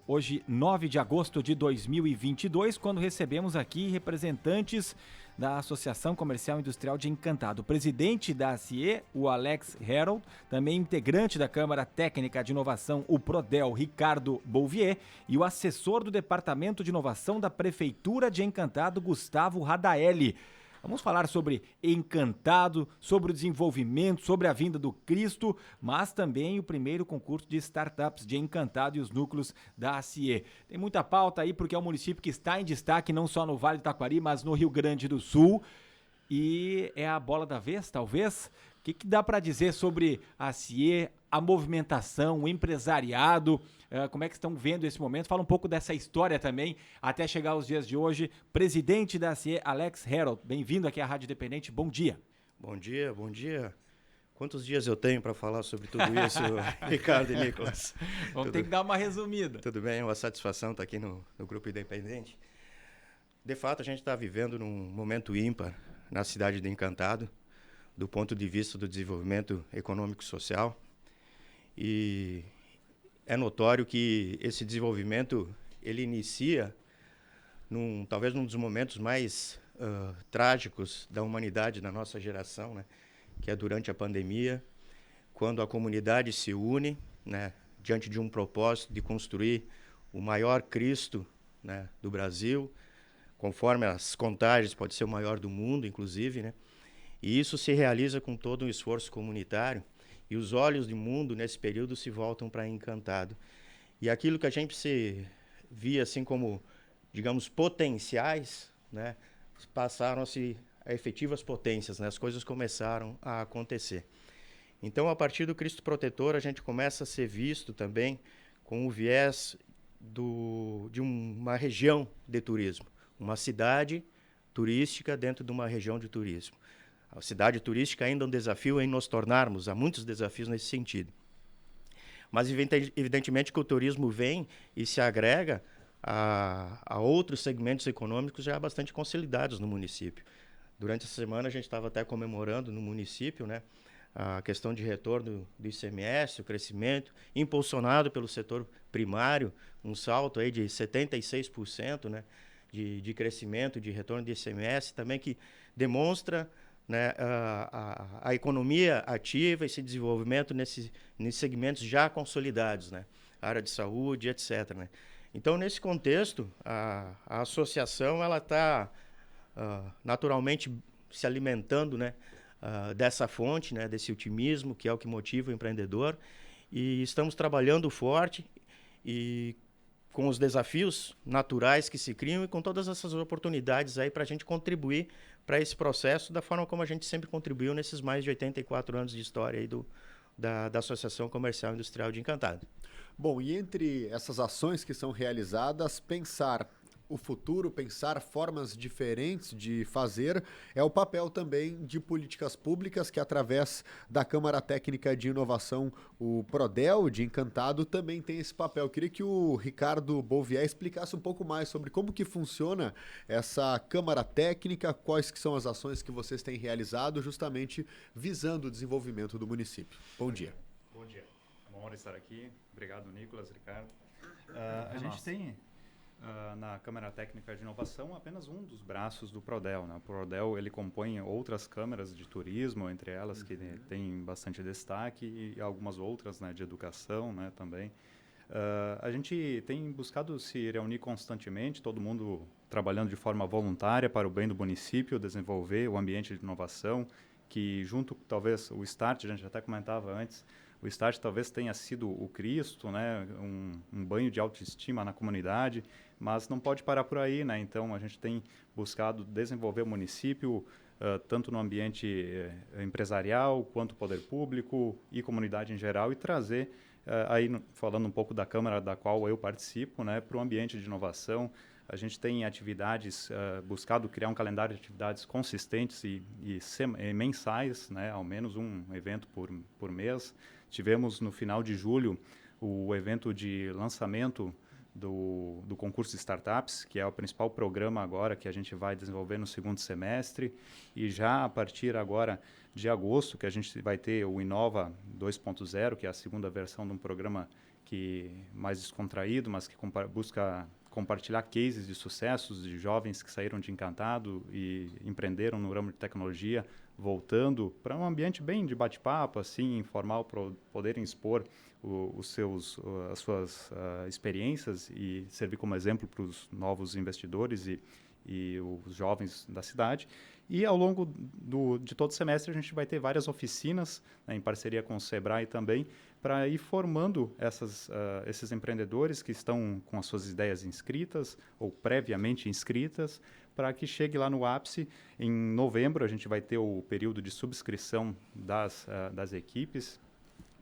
hoje 9 de agosto de 2022, quando recebemos aqui representantes da Associação Comercial e Industrial de Encantado. O presidente da ACIE, o Alex Harold, também integrante da Câmara Técnica de Inovação, o Prodel, Ricardo Bouvier, e o assessor do Departamento de Inovação da Prefeitura de Encantado, Gustavo Radaelli. Vamos falar sobre Encantado, sobre o desenvolvimento, sobre a vinda do Cristo, mas também o primeiro concurso de startups de Encantado e os núcleos da ACIE. Tem muita pauta aí porque é um município que está em destaque não só no Vale do Taquari, mas no Rio Grande do Sul. E é a bola da vez, talvez? O que dá para dizer sobre a ACIE, a movimentação, o empresariado, como é que estão vendo esse momento? Fala um pouco dessa história também, até chegar aos dias de hoje. Presidente da ACIE, Alex Harold, bem-vindo aqui à Rádio Independente, bom dia. Bom dia, bom dia. Quantos dias eu tenho para falar sobre tudo isso, Ricardo e Nicolas? Vamos ter que dar uma resumida. Tudo bem, é uma satisfação estar aqui no Grupo Independente. De fato, a gente está vivendo num momento ímpar na cidade de Encantado, do ponto de vista do desenvolvimento econômico e social. E é notório que esse desenvolvimento ele inicia talvez num dos momentos mais trágicos da humanidade, da nossa geração, né? Que é durante a pandemia, quando a comunidade se une, né, diante de um propósito de construir o maior Cristo, né, do Brasil, conforme as contagens, pode ser o maior do mundo, inclusive, né? E isso se realiza com todo um esforço comunitário, e os olhos do mundo, nesse período, se voltam para Encantado. E aquilo que a gente se via assim como, digamos, potenciais, né, passaram-se a efetivas potências, né? As coisas começaram a acontecer. Então, a partir do Cristo Protetor, a gente começa a ser visto também com o viés de uma região de turismo, uma cidade turística dentro de uma região de turismo. A cidade turística ainda é um desafio em nos tornarmos, há muitos desafios nesse sentido. Mas, evidentemente, que o turismo vem e se agrega a outros segmentos econômicos já bastante consolidados no município. Durante essa semana, a gente estava até comemorando no município, né, a questão de retorno do ICMS, o crescimento, impulsionado pelo setor primário, um salto aí de 76%, né, de crescimento, de retorno de ICMS, também que demonstra, né, a economia ativa, esse desenvolvimento nesses segmentos já consolidados, né, área de saúde, etc., né. Então, nesse contexto, a associação ela está naturalmente se alimentando, né, dessa fonte, né, desse otimismo, que é o que motiva o empreendedor, e estamos trabalhando forte e com os desafios naturais que se criam e com todas essas oportunidades aí para a gente contribuir para esse processo da forma como a gente sempre contribuiu nesses mais de 84 anos de história aí da Associação Comercial e Industrial de Encantado. Bom, e entre essas ações que são realizadas, pensar o futuro, pensar formas diferentes de fazer, é o papel também de políticas públicas que, através da Câmara Técnica de Inovação, o Prodel de Encantado, também tem esse papel. Eu queria que o Ricardo Bouvier explicasse um pouco mais sobre como que funciona essa Câmara Técnica, quais que são as ações que vocês têm realizado, justamente visando o desenvolvimento do município. Bom dia. Bom dia. É uma honra estar aqui. Obrigado, Nicolas, Ricardo. A gente tem na Câmara Técnica de Inovação apenas um dos braços do Prodel, né? O Prodel ele compõe outras câmaras de turismo, entre elas que tem bastante destaque, e algumas outras, né, de educação, né, também. A gente tem buscado se reunir constantemente, todo mundo trabalhando de forma voluntária para o bem do município, desenvolver o ambiente de inovação, que junto, talvez, o Start, a gente até comentava antes, o Start talvez tenha sido o Cristo, né, um banho de autoestima na comunidade, mas não pode parar por aí, né? Então a gente tem buscado desenvolver o município tanto no ambiente empresarial quanto poder público e comunidade em geral, e trazer aí falando um pouco da Câmara da qual eu participo, né, para o ambiente de inovação. A gente tem atividades, buscado criar um calendário de atividades consistentes e mensais, né, ao menos um evento por mês. Tivemos no final de julho o evento de lançamento do concurso de startups, que é o principal programa agora que a gente vai desenvolver no segundo semestre, e já a partir agora de agosto, que a gente vai ter o Inova 2.0, que é a segunda versão de um programa mais descontraído, mas que busca compartilhar cases de sucessos de jovens que saíram de Encantado e empreenderam no ramo de tecnologia, voltando para um ambiente bem de bate-papo, assim, informal, para poderem expor as suas experiências e servir como exemplo para os novos investidores e os jovens da cidade. E ao longo de todo o semestre a gente vai ter várias oficinas, né, em parceria com o Sebrae também, para ir formando esses empreendedores que estão com as suas ideias inscritas ou previamente inscritas, para que chegue lá no ápice. Em novembro a gente vai ter o período de subscrição das equipes,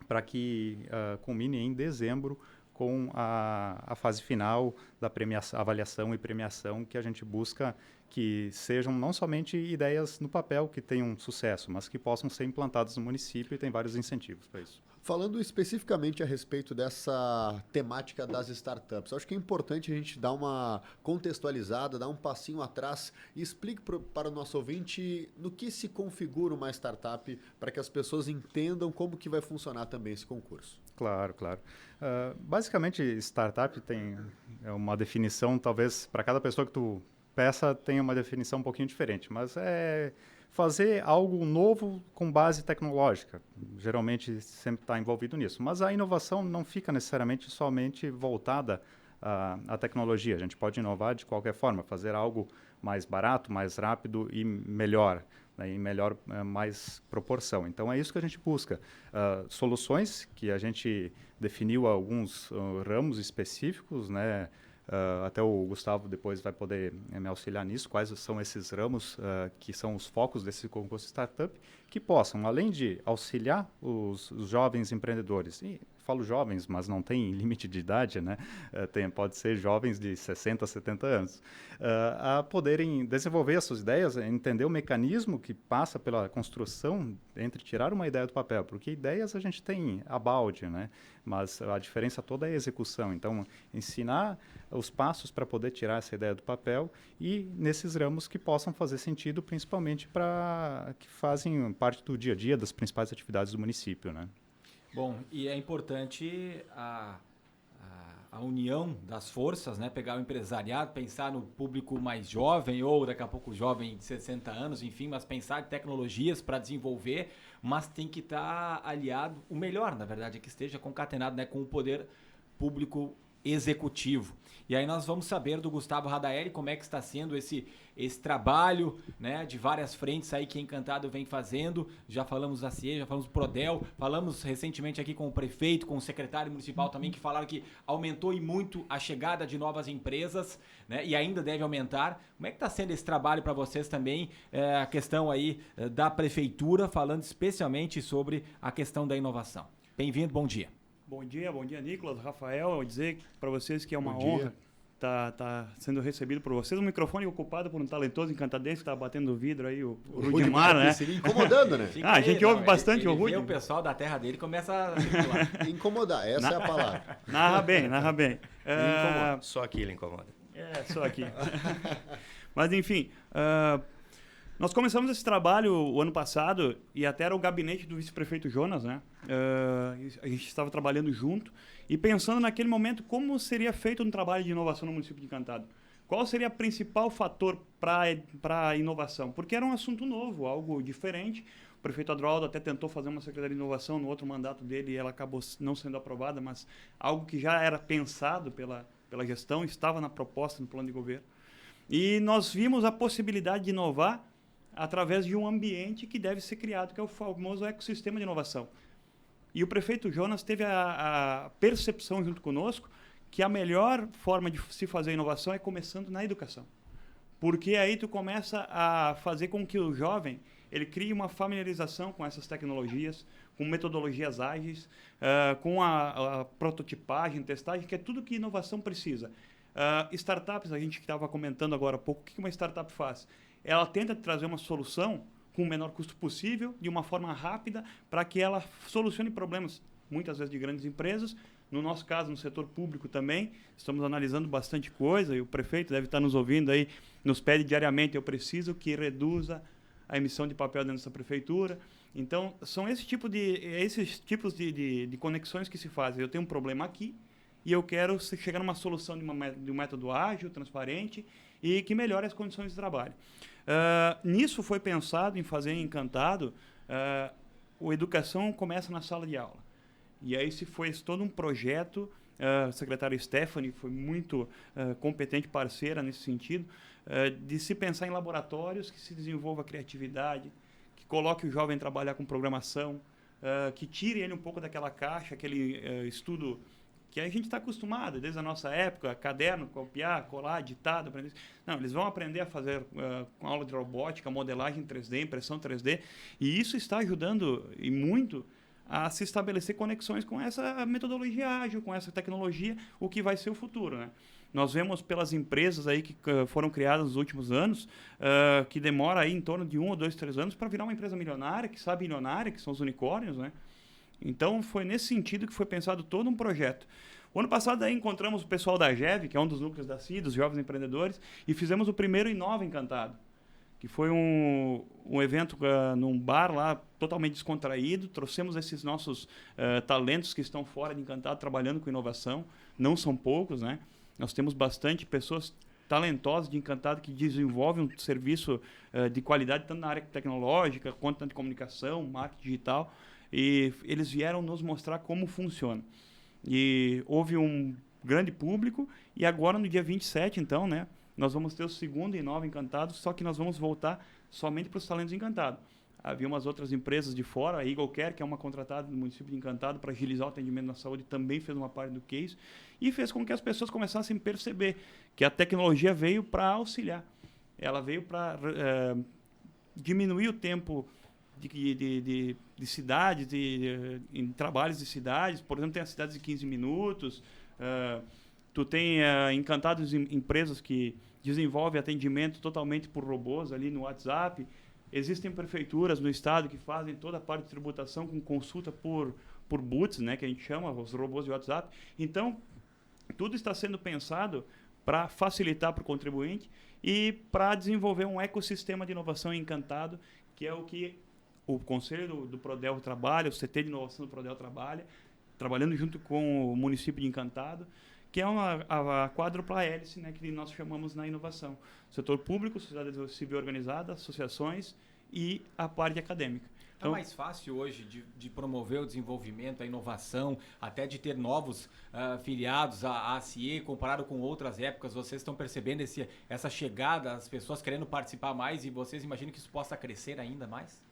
para que culmine em dezembro com a fase final da avaliação e premiação, que a gente busca que sejam não somente ideias no papel que tenham sucesso, mas que possam ser implantadas no município, e tem vários incentivos para isso. Falando especificamente a respeito dessa temática das startups, acho que é importante a gente dar uma contextualizada, dar um passinho atrás e explique para o nosso ouvinte no que se configura uma startup, para que as pessoas entendam como que vai funcionar também esse concurso. Claro, claro. Basicamente, startup tem uma definição, talvez para cada pessoa que tu peça tenha uma definição um pouquinho diferente, mas é fazer algo novo com base tecnológica. Geralmente sempre está envolvido nisso. Mas a inovação não fica necessariamente somente voltada à tecnologia. A gente pode inovar de qualquer forma, fazer algo mais barato, mais rápido e melhor, né, em mais proporção. Então é isso que a gente busca. Soluções que a gente definiu alguns ramos específicos, né? Até o Gustavo depois vai poder me auxiliar nisso, quais são esses ramos que são os focos desse concurso startup, que possam, além de auxiliar os jovens empreendedores, e falo jovens, mas não tem limite de idade, né? Pode ser jovens de 60, 70 anos, a poderem desenvolver as suas ideias, entender o mecanismo que passa pela construção entre tirar uma ideia do papel, porque ideias a gente tem a balde, né? Mas a diferença toda é a execução. Então, ensinar os passos para poder tirar essa ideia do papel e nesses ramos que possam fazer sentido, principalmente para que fazem parte do dia a dia das principais atividades do município, né? Bom, e é importante a união das forças, né? Pegar o empresariado, pensar no público mais jovem ou daqui a pouco jovem de 60 anos, enfim, mas pensar em tecnologias para desenvolver, mas tem que estar aliado, o melhor, na verdade, é que esteja concatenado, né, com o poder público executivo. E aí nós vamos saber do Gustavo Radaeli como é que está sendo esse trabalho, né, de várias frentes aí que Encantado vem fazendo. Já falamos da CIE, já falamos do Prodel, falamos recentemente aqui com o prefeito, com o secretário municipal também, que falaram que aumentou e muito a chegada de novas empresas, né, e ainda deve aumentar. Como é que está sendo esse trabalho para vocês também, a questão aí da prefeitura, falando especialmente sobre a questão da inovação? Bem-vindo, bom dia. Bom dia, Nicolas, Rafael. Eu vou dizer para vocês que é uma honra estar sendo recebido por vocês. O microfone ocupado por um talentoso encantadense que está batendo o vidro aí, o Rudimar, né? Seria incomodando, né? A gente ouve bastante o Rudy. O pessoal da terra dele começa a circular. Incomodar, essa é a palavra. Narra bem. Só aqui ele incomoda. Só aqui. Mas, enfim... Nós começamos esse trabalho o ano passado e até era o gabinete do vice-prefeito Jonas, né? A gente estava trabalhando junto e pensando naquele momento como seria feito um trabalho de inovação no município de Encantado. Qual seria o principal fator para a inovação? Porque era um assunto novo, algo diferente. O prefeito Adroaldo até tentou fazer uma secretaria de inovação no outro mandato dele e ela acabou não sendo aprovada, mas algo que já era pensado pela gestão, estava na proposta, no plano de governo. E nós vimos a possibilidade de inovar através de um ambiente que deve ser criado, que é o famoso ecossistema de inovação. E o prefeito Jonas teve a percepção junto conosco que a melhor forma de se fazer inovação é começando na educação. Porque aí tu começa a fazer com que o jovem ele crie uma familiarização com essas tecnologias, com metodologias ágeis, com a prototipagem, testagem, que é tudo que inovação precisa. Startups, a gente que estava comentando agora há pouco, o que uma startup faz? Ela tenta trazer uma solução com o menor custo possível, de uma forma rápida, para que ela solucione problemas, muitas vezes de grandes empresas. No nosso caso, no setor público também, estamos analisando bastante coisa, e o prefeito deve estar nos ouvindo aí, nos pede diariamente, eu preciso que reduza a emissão de papel dentro dessa prefeitura. Então, são esses tipos de conexões que se fazem. Eu tenho um problema aqui e eu quero chegar numa solução de um método ágil, transparente e que melhore as condições de trabalho. Nisso foi pensado em fazer em Encantado, a educação começa na sala de aula. E aí se fez todo um projeto, a secretária Stephanie foi muito competente parceira nesse sentido, de se pensar em laboratórios que se desenvolva a criatividade, que coloque o jovem a trabalhar com programação, que tire ele um pouco daquela caixa, aquele estudo que a gente está acostumado, desde a nossa época, caderno, copiar, colar, ditado, aprender. Não, eles vão aprender a fazer com aula de robótica, modelagem 3D, impressão 3D, e isso está ajudando e muito a se estabelecer conexões com essa metodologia ágil, com essa tecnologia, o que vai ser o futuro, né? Nós vemos pelas empresas aí que foram criadas nos últimos anos, que demora aí em torno de 1 ou 2, 3 anos para virar uma empresa milionária, que sabe milionária, que são os unicórnios, né? Então, foi nesse sentido que foi pensado todo um projeto. O ano passado, aí, encontramos o pessoal da GEV, que é um dos núcleos da CI, dos Jovens Empreendedores, e fizemos o primeiro Inova Encantado, que foi um evento num bar lá, totalmente descontraído. Trouxemos esses nossos talentos que estão fora de Encantado, trabalhando com inovação. Não são poucos, né? Nós temos bastante pessoas talentosas de Encantado que desenvolvem um serviço de qualidade, tanto na área tecnológica, quanto na de comunicação, marketing digital. E eles vieram nos mostrar como funciona. E houve um grande público, e agora no dia 27, então, né, nós vamos ter o segundo Inova Encantado, só que nós vamos voltar somente para os talentos Encantado. Havia umas outras empresas de fora, a Eagle Care, que é uma contratada do município de Encantado para agilizar o atendimento na saúde, também fez uma parte do case, e fez com que as pessoas começassem a perceber que a tecnologia veio para auxiliar. Ela veio para diminuir o tempo de cidades, em trabalhos de cidades. Por exemplo, tem as cidades de 15 minutos, tu tem Encantados empresas que desenvolvem atendimento totalmente por robôs ali no WhatsApp. Existem prefeituras no estado que fazem toda a parte de tributação com consulta por bots, né, que a gente chama, os robôs de WhatsApp. Então, tudo está sendo pensado para facilitar para o contribuinte e para desenvolver um ecossistema de inovação Encantado, que é o que o Conselho do Prodel trabalha, o CT de Inovação do Prodel trabalha, trabalhando junto com o município de Encantado, que é a quádrupla hélice, né, que nós chamamos na inovação. Setor público, sociedade civil organizada, associações e a parte acadêmica. Então, é mais fácil hoje de promover o desenvolvimento, a inovação, até de ter novos filiados à CIE, comparado com outras épocas. Vocês estão percebendo essa chegada, as pessoas querendo participar mais, e vocês imaginam que isso possa crescer ainda mais?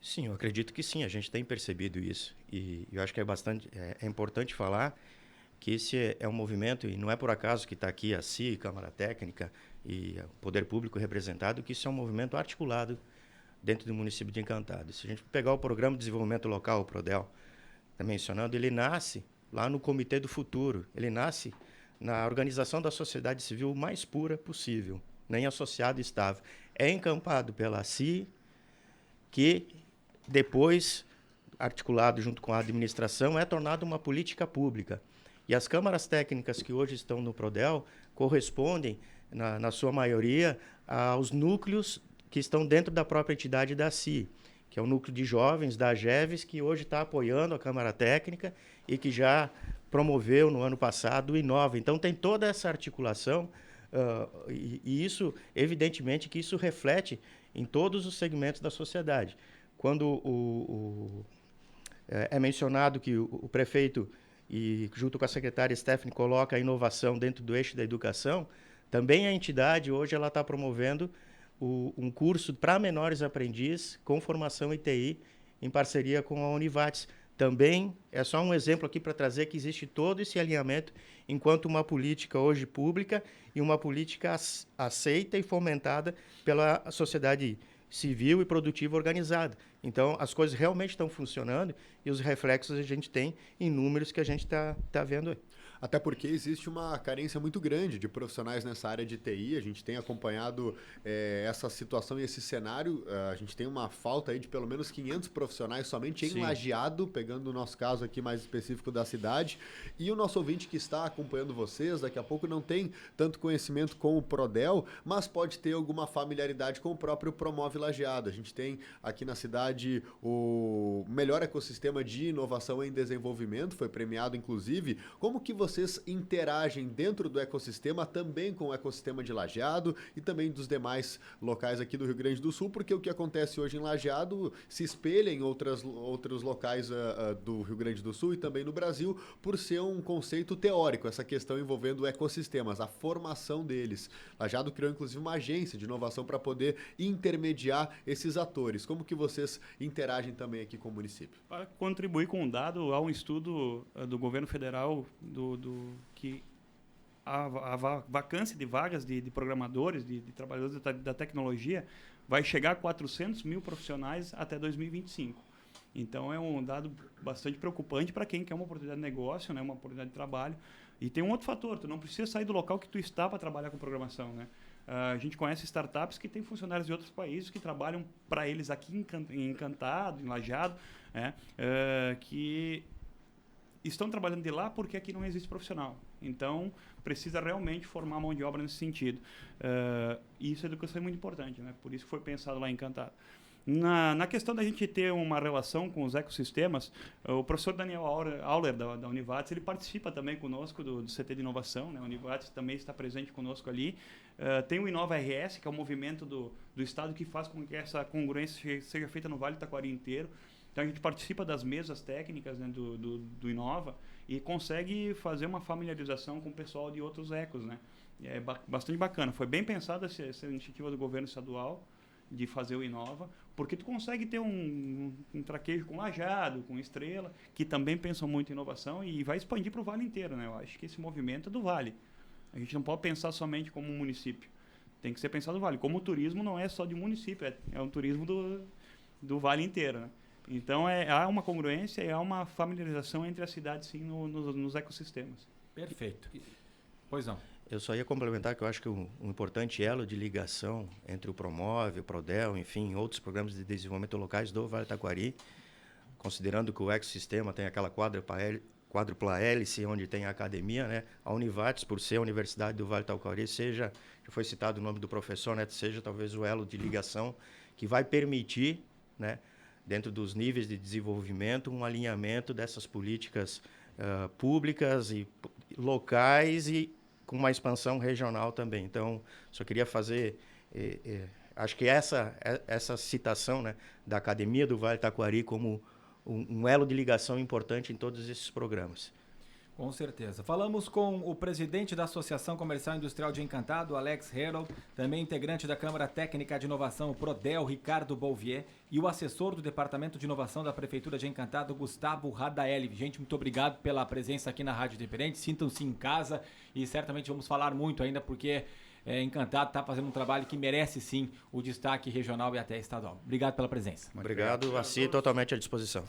Sim, eu acredito que sim, a gente tem percebido isso. E eu acho que é importante falar que esse é um movimento, e não é por acaso que está aqui a CI, Câmara Técnica e o Poder Público representado, que isso é um movimento articulado dentro do município de Encantado. Se a gente pegar o Programa de Desenvolvimento Local, o PRODEL, está mencionando, ele nasce lá no Comitê do Futuro, ele nasce na organização da sociedade civil mais pura possível, nem associado estável. É encampado pela CI, que depois, articulado junto com a administração, é tornado uma política pública. E as câmaras técnicas que hoje estão no PRODEL correspondem, na sua maioria, aos núcleos que estão dentro da própria entidade da CI, que é o núcleo de jovens da GEVES, que hoje está apoiando a Câmara Técnica e que já promoveu no ano passado o Inova. Então, tem toda essa articulação e isso, evidentemente, que isso reflete em todos os segmentos da sociedade. Quando é mencionado que o prefeito, e junto com a secretária Stephanie, coloca a inovação dentro do eixo da educação, também a entidade hoje ela está promovendo um curso para menores aprendizes com formação em TI, em parceria com a Univates. Também é só um exemplo aqui para trazer que existe todo esse alinhamento enquanto uma política hoje pública e uma política aceita e fomentada pela sociedade civil e produtiva organizada, Então, as coisas realmente estão funcionando e os reflexos a gente tem em números que a gente tá vendo aí. Até porque existe uma carência muito grande de profissionais nessa área de TI. A gente tem acompanhado essa situação e esse cenário. A gente tem uma falta aí de pelo menos 500 profissionais somente em Lajeado, pegando o nosso caso aqui mais específico da cidade. E o nosso ouvinte que está acompanhando vocês, daqui a pouco não tem tanto conhecimento com o Prodel, mas pode ter alguma familiaridade com o próprio Promove Lajeado. A gente tem aqui na cidade o melhor ecossistema de inovação em desenvolvimento, foi premiado inclusive. Como que vocês interagem dentro do ecossistema também com o ecossistema de Lajeado e também dos demais locais aqui do Rio Grande do Sul, porque o que acontece hoje em Lajeado se espelha em outros locais do Rio Grande do Sul e também no Brasil, por ser um conceito teórico, essa questão envolvendo ecossistemas, a formação deles. Lajeado criou inclusive uma agência de inovação para poder intermediar esses atores. Como que vocês interagem também aqui com o município? Para contribuir com um dado, há um estudo do governo federal que a vacância de vagas de programadores, de trabalhadores da tecnologia, vai chegar a 400 mil profissionais até 2025. Então, é um dado bastante preocupante para quem quer uma oportunidade de negócio, né, uma oportunidade de trabalho. E tem um outro fator, tu não precisa sair do local que tu está para trabalhar com programação, né? A gente conhece startups que têm funcionários de outros países que trabalham para eles aqui em Encantado, em Lajeado, que estão trabalhando de lá porque aqui não existe profissional. Então, precisa realmente formar mão de obra nesse sentido. E isso é educação é muito importante, né? Por isso foi pensado lá em Encantado. Na questão da gente ter uma relação com os ecossistemas, o professor Daniel Auler, da Univates, ele participa também conosco do CT de inovação, né? A Univates também está presente conosco ali. Tem o Inova RS, que é o movimento do Estado que faz com que essa congruência seja feita no Vale do Taquari inteiro. Então, a gente participa das mesas técnicas, né, do Inova e consegue fazer uma familiarização com o pessoal de outros ecos, né? É bastante bacana. Foi bem pensada essa iniciativa do governo estadual de fazer o Inova, porque tu consegue ter um traquejo com Lajeado, com Estrela, que também pensam muito em inovação e vai expandir para o Vale inteiro, né? Eu acho que esse movimento é do Vale. A gente não pode pensar somente como um município. Tem que ser pensado no Vale. Como o turismo não é só de um município, é um turismo do Vale inteiro, né? Então, há uma congruência e há uma familiarização entre as cidades, sim, nos ecossistemas. Perfeito. Pois não. Eu só ia complementar que eu acho que um importante elo de ligação entre o Promove, o Prodel, enfim, outros programas de desenvolvimento locais do Vale do Taquari, considerando que o ecossistema tem aquela quádrupla hélice, onde tem a academia, né? A Univates, por ser a Universidade do Vale do Taquari, já foi citado o nome do professor, né? Seja talvez o elo de ligação que vai permitir, né, dentro dos níveis de desenvolvimento, um alinhamento dessas políticas públicas e locais e com uma expansão regional também. Então, só queria fazer... acho que essa citação, né, da Academia do Vale do Taquari como um elo de ligação importante em todos esses programas. Com certeza. Falamos com o presidente da Associação Comercial e Industrial de Encantado, Alex Herold, também integrante da Câmara Técnica de Inovação, o Prodel, Ricardo Bouvier, e o assessor do Departamento de Inovação da Prefeitura de Encantado, Gustavo Radaeli. Gente, muito obrigado pela presença aqui na Rádio Independente. Sintam-se em casa e certamente vamos falar muito ainda, porque Encantado está fazendo um trabalho que merece sim o destaque regional e até estadual. Obrigado pela presença. Obrigado, Assi, totalmente à disposição.